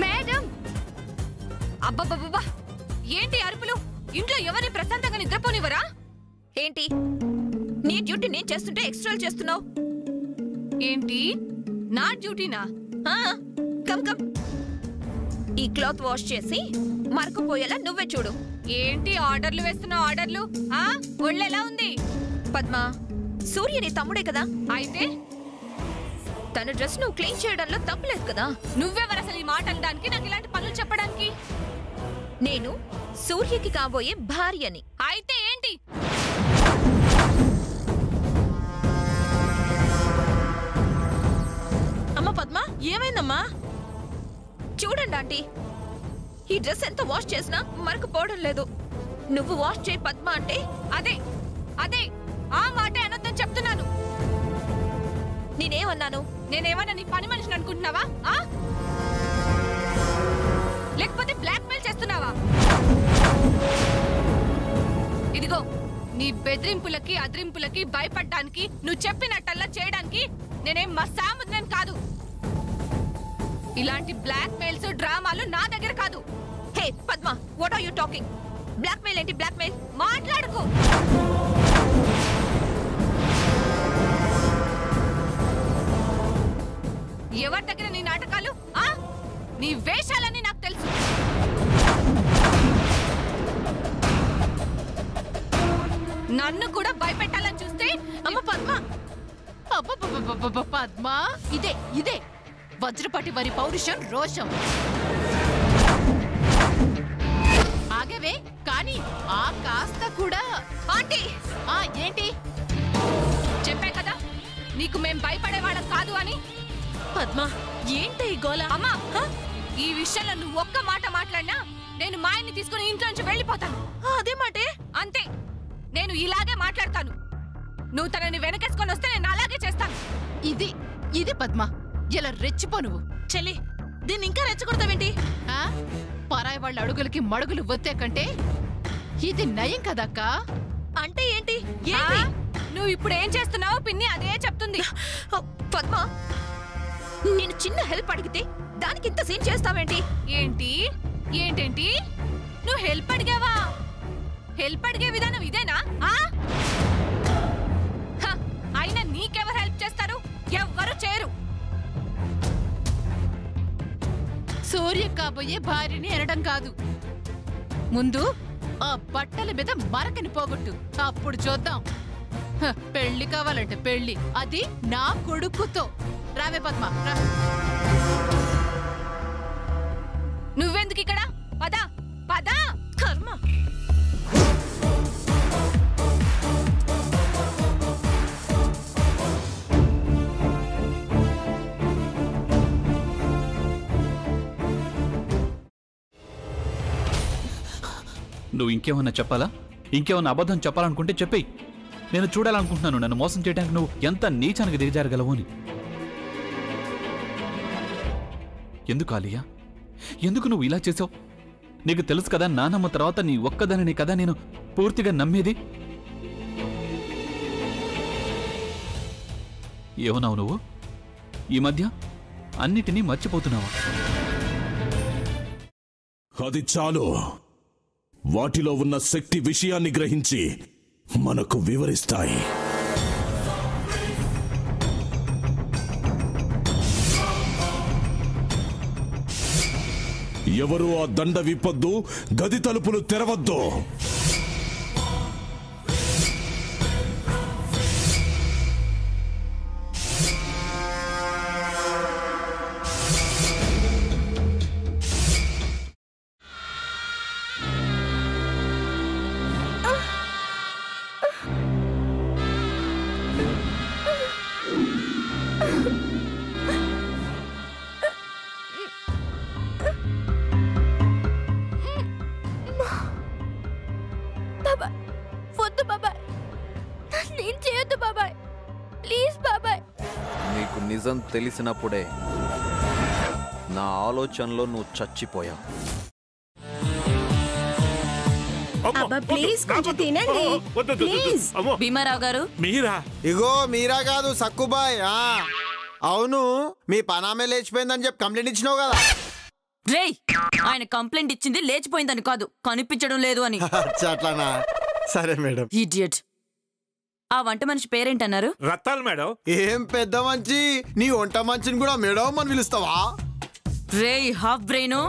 Madam అబ్బబ్బబ్బా ఏంటి అరుపులు? ఇంట్లో ఎవరిని ప్రశాంతంగా నిద్రపోనివరా ఏంటి? నీ డ్యూటీ నేను చేస్తుంటే ఎక్స్ట్రాలు చేస్తున్నావు ఏంటి? నా డ్యూటీనా? కమ్ కమ్, ఈ క్లాత్ వాష్ చేసి మరకపోయేలా నువ్వే చూడు. ఏంటి ఆర్డర్లు వేస్తున్నావు? ఆర్డర్లు ఒళ్ళెలా ఉంది? పద్మ, సూర్య నీ తమ్ముడే కదా, అయితే తన డ్రెస్ నువ్వు క్లీన్ చేయడంలో తప్పులేదు కదా. నువ్వెవరు అసలు ఈ మాట అనడానికి, నాకు ఇలాంటి పనులు చెప్పడానికి? నేను సూర్యకి కాబోయే భార్యని. అయితే ఏంటి? అమ్మ పద్మ, ఏమైందమ్మా? చూడండి ఆంటీ, ఈ డ్రెస్ ఎంత వాష్ చేసినా మరకపోవడం లేదు. నువ్వు వాష్ చేయి పద్మ అంటే అదే అదే ఆ మాటే అనొద్దని చెప్తున్నాను. నేనేమన్నాను? నేనేమన్నా నీ పని మనిషిని అనుకుంటున్నావా? లేకపోతే బ్లాక్ మెయిల్ చేస్తున్నావా? ఇదిగో, నీ బెదిరింపులకి అదిరింపులకి భయపడ్డానికి, నువ్వు చెప్పినట్టల్లా చేయడానికి నేనేం మసాముద్రని కాదు. ఇలాంటి బ్లాక్ మెయిల్స్ డ్రామాలు నా దగ్గర కాదు. Hey Padma, what are you talking? Blackmail ఏంటి? బ్లాక్ మెయిల్ మాట్లాడుకో. ఎవరి దగ్గర నీ నాటకాలు? నీ వేషాలని నాకు తెలుసు. నన్ను కూడా భయపెట్టాలని చూస్తే అమ్మ పద్మ, పద్మ, ఇదే ఇదే వజ్రపటి వారి పౌరుషం, రోషం. ఆగవే కానీ ఆ కాస్త కూడా. ఆంటీ, ఏంటి? చెప్పే కదా నీకు మేం భయపడేవాళ్ళం కాదు అని. పద్మ, ఏంటి ఈ గోల? అమ్మా, ఈ విషయంలో నువ్వు ఒక్క మాట మాట్లాడినా నేను మా ఆయన్ని తీసుకుని ఇంట్లో నుంచి వెళ్ళిపోతాను. అదే మాటే. అంతే, నేను ఇలాగే మాట్లాడతాను. నువ్వు తనని వెనకేసుకొని వస్తే నేను అలాగే చేస్తాను. ఇది ఇది పద్మ, ఇలా రెచ్చిపో నువ్వు. చెల్లి, దీన్ని ఇంకా రెచ్చగొడతావేంటి? పరాయి వాళ్ళ అడుగులకి మడుగులు వత్తే కంటే ఇది నయం కదక్క. అంటే ఏంటి? నువ్వు ఇప్పుడు ఏం చేస్తున్నావు? పిన్ని అదే చెప్తుంది. పద్మ, నేను చిన్న హెల్ప్ అడిగితే దానికి ఇంత సీన్ చేస్తావేంటి? ఏంటి ఏంటేంటి? నువ్వు హెల్ప్ అడిగావా? హెల్ప్ అడిగే విధానం ఇదేనా? అయినా నీకెవరు హెల్ప్ చేస్తారు? ఎవ్వరు చేయరు. సూర్య కాబోయే భార్యని అనడం కాదు, ముందు ఆ బట్టల మీద మరకని పోగొట్టు, అప్పుడు చూద్దాం. పెళ్లి కావాలంటే పెళ్లి, అది నా కొడుకుతో. రావే పద్మ, రా. నువ్వెందుకు ఇక్కడ? పద పద. కర్మ. నువ్వు ఇంకేమన్నా చెప్పాలా? ఇంకేమన్నా అబద్ధం చెప్పాలనుకుంటే చెప్పేయి. నేను చూడాలనుకుంటున్నాను నన్ను మోసం చేయడానికి నువ్వు ఎంత నీచానికి దిగజారగలవు అని. ఎందుకు ఆలియా, ఎందుకు నువ్వు ఇలా చేసావు? నీకు తెలుసు కదా నానమ్మ తర్వాత నీ ఒక్కదానిని కదా నేను పూర్తిగా నమ్మేది. ఏమన్నావు నువ్వు? ఈ మధ్య అన్నిటినీ మర్చిపోతున్నావా? అది చాలు. వాటిలో ఉన్న శక్తి విషయాన్ని గ్రహించి మనకు వివరిస్తాయి. ఎవరు ఆ దండ విప్పొద్దు, గది తలుపులు తెరవద్దు. నిజం తెలిసినప్పుడే నా ఆలోచనలో నువ్వు చచ్చిపోయావు. భీమారావు గారు, మీరా? ఇగో మీరా కాదు, సక్కుబాయ్. అవును, మీ పనామే లేచిపోయిందని చెప్పి కంప్లైంట్ ఇచ్చినావు కదా. రేయ్, ఆయన కంప్లైంట్ ఇచ్చింది లేచిపోయిందని కాదు, కనిపించడం లేదు అని. అట్లానా? సరే మేడం. ఇడియట్. ఆ వంట మనిషి పేరేంటన్నారు? రత్తాలు మేడం. ఏం పెద్ద మంచి, నీ వంట మంచిని కూడా మేడం అని పిలుస్తావా? రేయ్ హాఫ్ బ్రెయిన్,